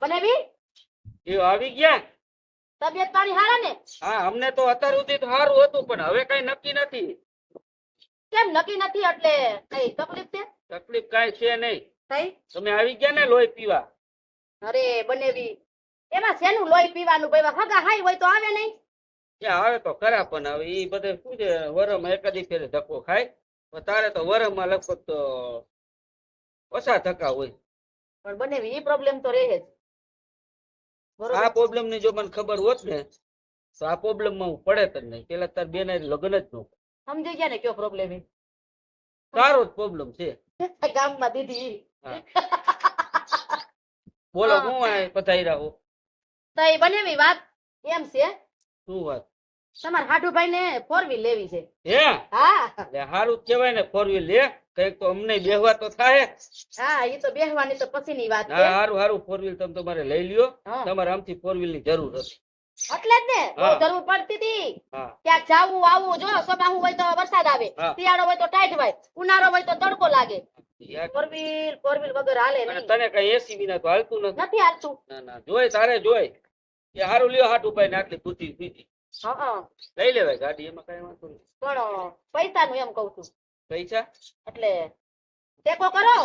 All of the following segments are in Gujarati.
અને બી એ આવી ગયા. તબિયત પાણી હારા ને? હા, અમને તો અત્યાર સુધી તો સારું હતું, પણ હવે કઈ નક્કી નથી. કેમ નક્કી નથી? એટલે કઈ તકલીફ છે? તકલીફ કઈ છે નહીં. કઈ? તમે આવી ગયા ને લોહી પીવા. અરે બનેવી, એમાં શેનું લોહી પીવાનું? ભાઈ હગા હાઈ હોય તો આવે નહીં? ત્યાં આવે તો ખરા, પણ હવે ઈ બધે શું છે, વરમાં એકાદી ફેરે ધક્કો ખાય. પણ તારે તો વરમાં લગભગ તો ઓછા ધક્કા હોય. પણ બનેવી ઈ પ્રોબ્લેમ તો રહે જ. આ પ્રોબ્લેમ ની જો મને ખબર હોત ને તો આ પ્રોબ્લેમ માં હું પડે જ નહીં. પેલા તાર બેન લગ્ન જ ન. સમજી ગયા ને કયો પ્રોબ્લેમ? તારો જ પ્રોબ્લેમ છે. ગામમાં દીધી બોલો, હું આ પધાર્યા હો. તો એ બનેવી વાત એમ છે, શું વાત? તમારા હાડુભાઈ ને 4 વ્હીલ લેવી છે. હે? હા એટલે હારું કેવાય ને, 4 વ્હીલ લે. કઈક તો અમને બેહવા તો થાય. હા, એ તો બેહવાની તો પછી ની વાત છે. હા, હારું હારું 4 વ્હીલ તમે તમારે લઈ લ્યો. હા. તમારે આમથી 4 વ્હીલ ની જરૂર હતી. એટલે જ ને બહુ હા. જરૂર પડતી હતી. હા. ક્યાંક જાવું આવવું, જો સોમાહું હોય તો વરસાદ આવે, હા. શિયાળો હોય તો ટાઈટ હોય, ઉનાળો હોય તો તડકો લાગે. યાર, 4 વ્હીલ વગર હાલે અને નહીં. તને કઈ એસી વિના તો હાલતું નથી. નથી હાલતું. ના ના, જોય તારે જોય એ હારું લ્યો. હાટ ઉપાય ને આટલી બુદ્ધિ દીધી હા, લઈ લેવાય ગાડી, એમાં કઈ વાંધો નહીં. પણ પૈસા નું એમ કઉ છું. પૈસા એટલે ટેકો કરો.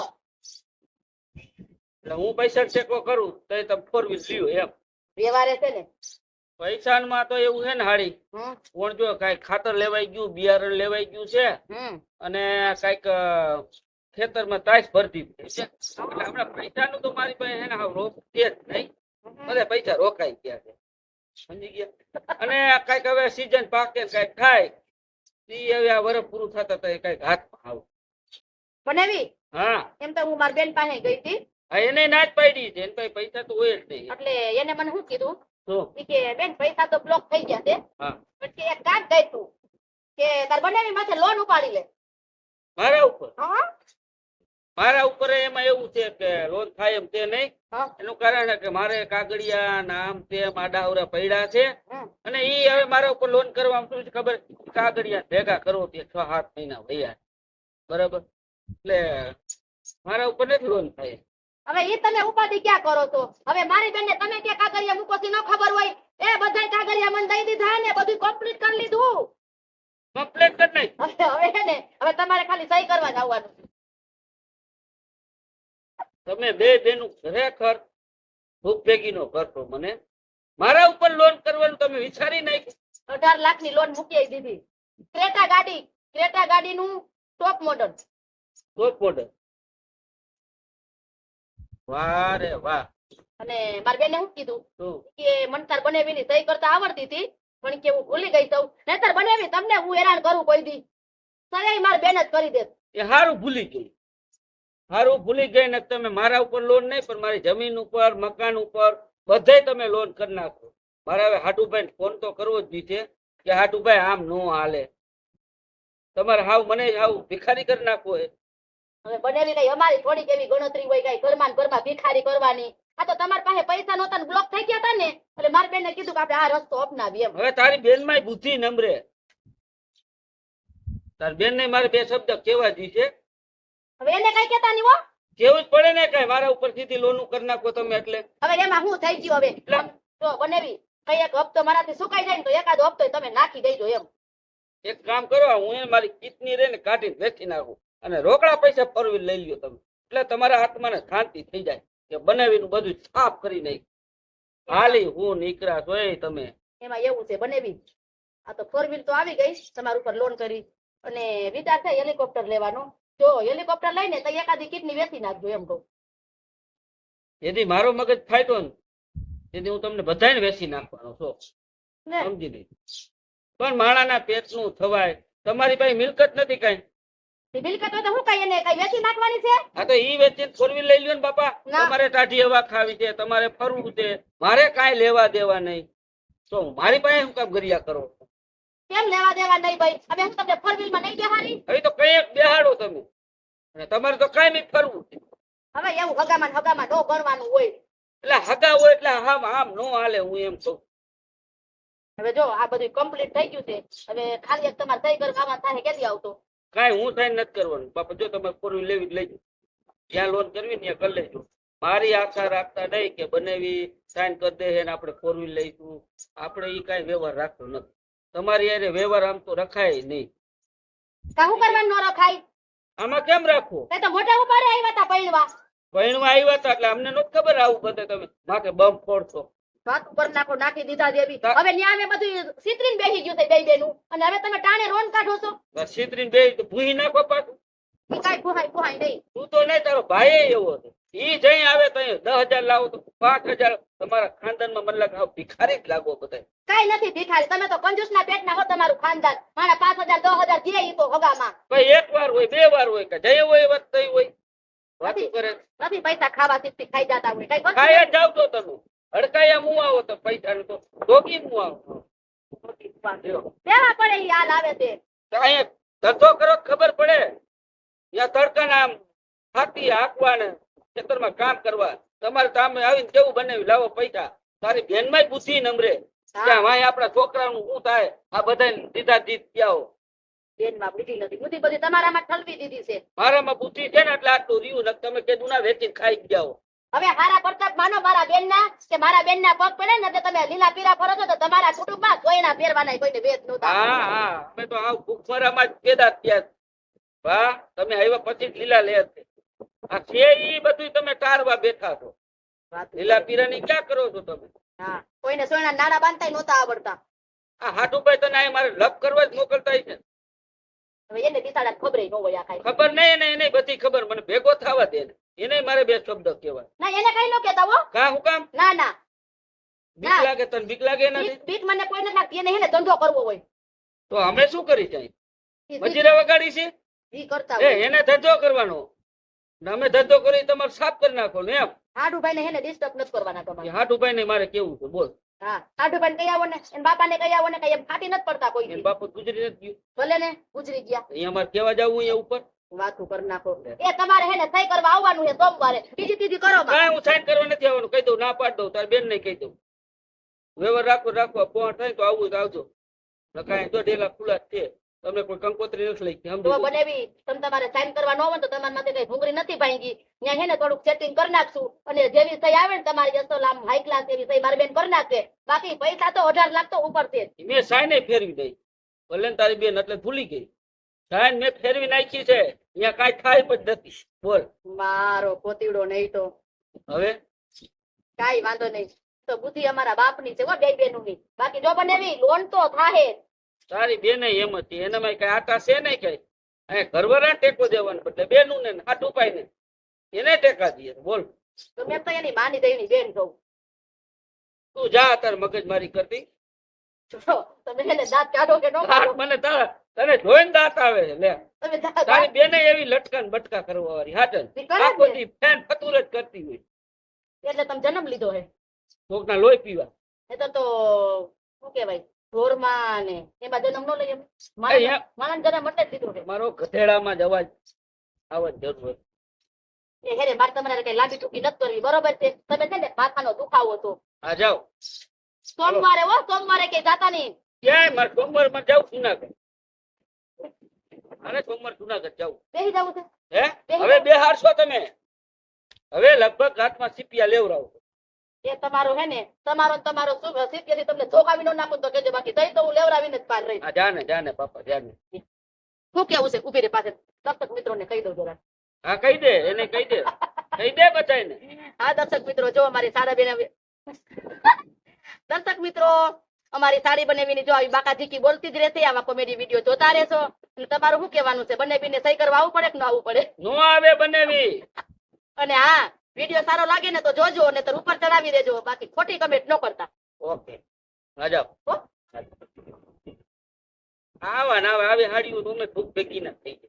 એટલે હું પૈસા ટેકો કરું તો તમે 4 વ્હીલ લ્યો એમ. વ્યવહારે છે ને. પૈસા માં તો એવું છે ને હાડી, હમ કોણ જો કઈ ખાતર લેવાઈ ગયું, બિયારણ લેવાઈ ગયું છે, હમ અને કઈક ખેતરમાં તાઈસ ભરતી છે. એટલે હમણાં પૈસા નું તો મારી પાસે છે ને હાવ રોક છે જ નહીં. બધા પૈસા રોકાઈ ગયા છે, સમજી ગયા. અને કઈક હવે સીઝન પાકે ને કઈક થાય ઈ હવે આ વર્ષ પૂરું થતા તો કઈક હાથમાં આવું. બનેવી હા એમ તો હું મારી બેન પાસે ગઈ હતી, હા, એને ના જ પાડી છે. એને પાસે પૈસા તો હોય જ નહીં. એટલે એને મને શું કીધું શું? ઈ કે બેન પૈસા તો બ્લોક થઈ ગયા છે, હા. પછી એક કામ કર તું કે તાર બનેવી માથે લોન ઉપાડી લે. મારા ઉપર? હા મારા ઉપર એમાં એવું છે કે લોન થાય એમ તે નહીં. હા એનું કારણ છે કે મારે કાગળિયા નામ તેમ આડાવડા પડ્યા છે, હમ. અને ઈ હવે મારા ઉપર લોન કરવામાં શું છે ખબર? કાગળિયા ભેગા કરો તે 6-7 મહિના વયા, બરાબર? એટલે મારા ઉપર નથી લોન થાય. હવે ઈ તમે ઉપાધિ ક્યાં કરો છો? હવે મારી બેનને તમે કે કાગળિયા મૂકો થી ન ખબર હોય, એ બધાય કાગળિયા મને દઈ દીધા ને બધું કમ્પ્લીટ કરી લીધું. કમ્પ્લેટ કર નહીં. હવે હે ને હવે તમારે ખાલી સહી કરવા જ આવવાનું. તમે બે બેનું ખરેખર ભૂખ ભેગી નો કરતો. મને મારા ઉપર લોન કરવાનું તમે વિચારી નાખ્યું? 18 લાખ ની લોન મૂકી દીધી. ક્રેટા ગાડી નું ટોપ મોડલ. Top model? વાહ રે વાહ. અને મારી બેને શું કીધું શું? કે મને તાર બનેવીની સહી કરતા આવડતી હતી, પણ કે હું ભૂલી ગઈ છું. નહીતર બનેવી તમને હું હેરાન કરું કોઈ દી. સહી મારી બેન જ કરી દે. એ હારું ભૂલી ગઈ. હારું ભૂલી ગઈ ને તમે મારા ઉપર લોન નહીં, પણ મારી જમીન ઉપર, મકાન ઉપર બધે તમે લોન કરી નાખો. મારે હવે હાટુભાઈ ફોન તો કરવો જ છે કે હાટુભાઈ આમ નો હાલે. તમારે હાવ મને હાવ ભિખારી કરી નાખો. હવે બનેવી કઈ અમારી થોડીક એવી ગણતરી હોય કઈ ઘરમાં ભિખારી કરવાની? આ તો તમારી પાસે પૈસા નહોતા બ્લોક થઈ ગયા હતા ને, એટલે મારી બેનને કીધું કે આપણે આ રસ્તો અપનાવીએ એમ. હવે તારી બેન માં બુદ્ધિ નમરે. તારી બેન ને મારે બે શબ્દ કેવા દી છે. હવે એને કઈ કેતા નહીં હો. કેવું જ પડે ને કઈ મારા ઉપર સીધી લોન કરી નાખો તમે. એટલે હવે એમાં શું થઈ ગયું? હવે જો બનેવી કઈ એક હપ્તો મારાથી સુકાઈ જાય ને તો એકાદ હપ્તો તમે નાખી દેજો એમ. એક કામ કરો, હું એને મારી કિડની રે ને કાઢીને વેચી નાખું, અને રોકડા પૈસા ફરવી લઈ લ્યો તમે. એટલે તમારા આત્માને શાંતિ થઈ જાય કે બનાવીનું બધું સાફ કરી નાખ. હાલી હું નીકળ્યા જોઈ તમે. એમાં એવું છે બનેવી, આ તો 4 વ્હીલ તો આવી ગઈ તમારા ઉપર લોન કરી, અને વિચાર છે હેલિકોપ્ટર લેવાનો. જો હેલિકોપ્ટર લઈને તો એકાદી કિડની વેચી નાખજો એમ કહું. જેથી મારો મગજ ફાટ્યો ને તેથી હું તમને બધાને વેચી નાખવાનો છો, ને સમજી નહીં. પણ માણાના પેટનું થવાય. તમારી પાસે મિલકત નથી કઈ. મિલકત હોય તો હું કઈ એને કઈ વેચી નાખવાની છે? હા, તો ઈ વેચીને 4 વ્હીલ લઈ લ્યો ને બાપા. ના. તમારે ટાઢી હવા ખાવી છે, તમારે ફરવું છે, મારે કાંઈ લેવા દેવા નહીં. તો મારી પાસે શું કામ ગરિયા કરો? કેમ લેવા દેવા નહીં ભાઈ? હવે હું તમને 4 વ્હીલ માં નહીં બેહારી? હવે તો કઈ બેહાડો તમે, અને તમારે તો કાંઈ નહીં ફરવું છે. હવે એવું હગામાં નો ગણવાનું હોય. એટલે હગા હોય એટલે આમ આમ નો હાલે, હું એમ કહું. હવે જો આ બધું કમ્પ્લીટ થઈ ગયું છે, હવે ખાલી એક તમારે સહી કરવા થાય કેદી આવતો? કાંઈ હું થાય નથી કરવાનું બાપા. જો તમે 4 વ્હીલ લેવી જ લઈ જાઓ. જ્યાં લોન કરવી ને ત્યાં કરી લેજો. મારી આશા રાખતા નહીં કે બનેવી સાઈન કરી દે છે ને આપણે 4 વ્હીલ લઈશું. આપણે ઈ કાંઈ વ્યવહાર રાખતો નથી. તમારી હારે વ્યવહાર આમ તો રખાય નહીં. કાહું કરવાનું ન રખાય? આમાં કેમ રાખવું? તે તો મોટા ઉપાડે આવ્યા હતા પૈણવા. ભણવા આવ્યા હતા એટલે અમને નહોતી ખબર આવું બધે તમે માથે બમ ફોડશો. વાત ઉપર નાખો, નાખી દીધા દેવી. તા- હવે ન્યા અમે બધું સીતરીને બેસી ગયું છે બે બેનું, અને હવે તમે ટાણે રોન કાઢો છો. બસ છેતરીને બે ભૂહી નાખો પાછું. ઈ કાંઈ ફુહાય નહીં. તું તો નહીં, તારો ભાઈ એવો હતો. ઈ જઈ આવે તો 10,000 લાવો તો 5,000 તમારા ખાનદાનમાં મને લાગે આવ ભિખારી જ લાગો બધા. કાંઈ નથી ભિખારી, તમે તો કંજૂસના પેટના હો તમારું ખાનદાન. મારા 5,000 10,000 દે ઈ તો હગામાં. ભાઈ એક વાર હોય 2 વાર હોય કે જઈ હોય એ વાત થઈ હોય વાતું નથી. કરે. નથી પૈસા ખાવા સીધી ખાઈ જતા હોય. કાંઈ કરશું ખાયા જાવ તો તમે હડકાયા મું આવો તો પૈસા તો ધોકી મું આવો. નહીં. દેવા પડે ઈ હાલ આવે છે. તો અહીંયા ધંધો કરો તો ખબર પડે. ત્યાં તડકાના આમ હાથી હાંકવા ને ખેતરમાં કામ કરવા. તમારે સામે આવીને કેવું બનાવી લાવો પૈસા. તારી બેનમાંય બુદ્ધિ નમરે. ત્યાં વાંહે આપણા છોકરાનું શું થાય આ બધાને દીધા દીધ ક્યાઓ. બેનમાં બુદ્ધિ નથી. બુદ્ધિ બધી તમારામાં ઠલવી દીધી છે. મારામાં બુદ્ધિ છે ને એટલે આટલું રહ્યું ને તમે કીધું ના વેચીને ખાઈ ગયા. હવે હારા પ્રતાપ માનો મારા બેનના, કે મારા બેનના પગ પડે ને એટલે તમે લીલા પીરા ફરો છો તો તમારા કુટુંબમાં કોઈના પહેરવાના કોઈને ભેદ નહોતા. હા હા અમે તો આ ભૂખમરામાં જ પેદા થયા. વાહ તમે આવ્યા પછી જ લીલા લે છે. આ છે ઈ બધું તમે ટાળવા બેઠા છો. વાત લીલા પીરાની ક્યાં કરો છો તમે? હા, કોઈને સોયના નાના બાંધતાય નહોતા આવડતા. આ હાટુભાઈ તને આ મારે લપ કરવા જ મોકલતા છે. હવે એને બિચારા ખબર ન હોય આ કાંઈ. ખબર નહીં એને બધી ખબર. મને ભેગો થવા દે ને. એને મારે 2 શબ્દ કહેવાય. ના એને કઈ ન કહેતા હો. કા હું કામ ના ના, બીક ના. લાગે તને બીક લાગે નથી બીક મને કોઈ નથી લાગતી. એને ધંધો કરવો હોય તો અમે શું કરી જાય? ઈ મજીરા વગાડી છે ઈ કરતા એ હોય. એને ધંધો કરવાનો ને અમે ધંધો કરી તમારે સાફ કરી નાખો ને એમ. હાડુભાઈ ને એને ડિસ્ટર્બ નથી કરવાના તમારે. હાટુભાઈ ને મારે કેવું છે બોલ. હા, હાડુભાઈ ને કહી આવો ને, એના બાપા ને કહી આવો ને, કઈ એમ ફાટી નથી પડતા કોઈ એને દી. બાપુ ગુજરી નથી ગયું. ભલે ને ગુજરી ગયા. અહીંયા અમારે કેવા જવું અહીંયા ઉપર? વાતું કરી નાખો. એ તમારે હે ને સહી કરવા આવવાનું છે સોમવારે. બીજી ત્રીજી કરો માં. કાંઈ હું સાઈન કરવા નથી આવવાનું. કહી દઉં ના પાડ દઉં. તારી બેન ને કહી દઉં વ્યવહાર રાખો ફોન થાય તો આવું તો આવજો. કાંઈ તો ઢેલા ખુલ્લા જ છે. તમને કોઈ કંકોત્રી નથી લઈ તો સમજો. બનેવી તમે તમારે સાઈન કરવા ન હોય તો તમારા માથે કઈ ભૂંગળી નથી ભાંગી. ત્યાં હે ને થોડુંક સેટિંગ કરી નાખશું, અને જેવી સહી આવે ને તમારી અસલ આમ હાઈ ક્લાસ એવી સહી મારી બેન કરી નાખશે. બાકી પૈસા તો 18 લાખ તો ઉપર છે જ. મેં સાઈન ફેરવી દઈ. ભલે ને તારી બેન એટલે ભૂલી ગઈ. સાઈન મેં ફેરવી નાખી છે. અહીંયા કાંઈ થાય પણ નથી. બોલ મારો પોતીડો નહીં તો હવે કાઈ વાંધો નહીં. તો બુદ્ધિ અમારા બાપની છે હો, બે બેનુંની. બાકી જો બનેવી લોન તો થાહે. તારી બેન એમ હતી. એનામાં કઈ આટા છે નહીં કઈ. અહીંયા ઘરવાળા ટેકો દેવાનો બદલે બેનું ને હાટુપાઈ ને એને ટેકા દઈએ. બોલ તો મેં તો એની માની દઈની બેન કહું. તું જા તાર મગજ મારી કરતી. જો તમે એને દાંત કાઢો કે ન કાઢો. મને તને જોઈને દાંત આવે છે. લે તમે દાંત તારી બેને એવી લટકન બટકા કરવા વાળી હાટન ઈ કરે જ આખો ને. દી ફેન ફતુર જ કરતી હોય. એટલે તમે જન્મ લીધો હે. કોકના લોહી પીવા. નહીંતર તો શું કહેવાય ઢોરમાં ને એમાં જન્મ ન લઈએ. અહીંયા માણસ જન્મ એટલે જ લીધો છે. મારો ગધેડામાં જ અવાજ આવવા જ જરૂર. એ હેરે મારે તમારે કઈ લાંબી ટૂંકી નથી કરવી, બરોબર છે. તમે છે ને માથાનો દુખાવો તો હા જાઓ. સોમવારે હો, સોમવારે કઈ જાતા નહીં. ક્યાંય મારે સોમવારમાં જાઉં જુનાગઢ. અરે સોમવાર જુનાગઢ જાઉં. બેસી જવું છે. હે હવે બેહારશો તમે. હવે લગભગ હાથમાં સીપિયા લેવરાવો. એ તમારો હે ને તમારો ને તમારો સીધેથી તમને ધોકાવી ન નાખું તો કેજો, બાકી તઈ તો હું લેવડાવીને જ પાર રહી. હા જાને પાપા જાને. શું કેવું છે ઉભી રે પાસે દર્શક મિત્રોને કહી દઉં જરા. હા કહી દે એને કહી દે બધાને. હા દર્શક મિત્રો જો અમારી સાડા બેન દર્શક મિત્રો અમારી સાડી બનેવીની જો આવી બાકાજીકી બોલતી જ રહેશે. આવા કોમેડી વિડીયો જોતા રહેશો. અને તમારું શું કહેવાનું છે? બનેવીને સહી કરવા આવવું પડે કે ન આવવું પડે? નો આવે બનેવી. અને હા વિડીયો સારો લાગે ને તો જોજો, અને તો ઉપર ચડાવી દેજો. બાકી ખોટી કમેન્ટ ન કરતા. ઓકે હા જાઓ. હો? આવા ના આવે આવી હાડીઓ તો અમે ભૂખ ભેગી ના થઈ.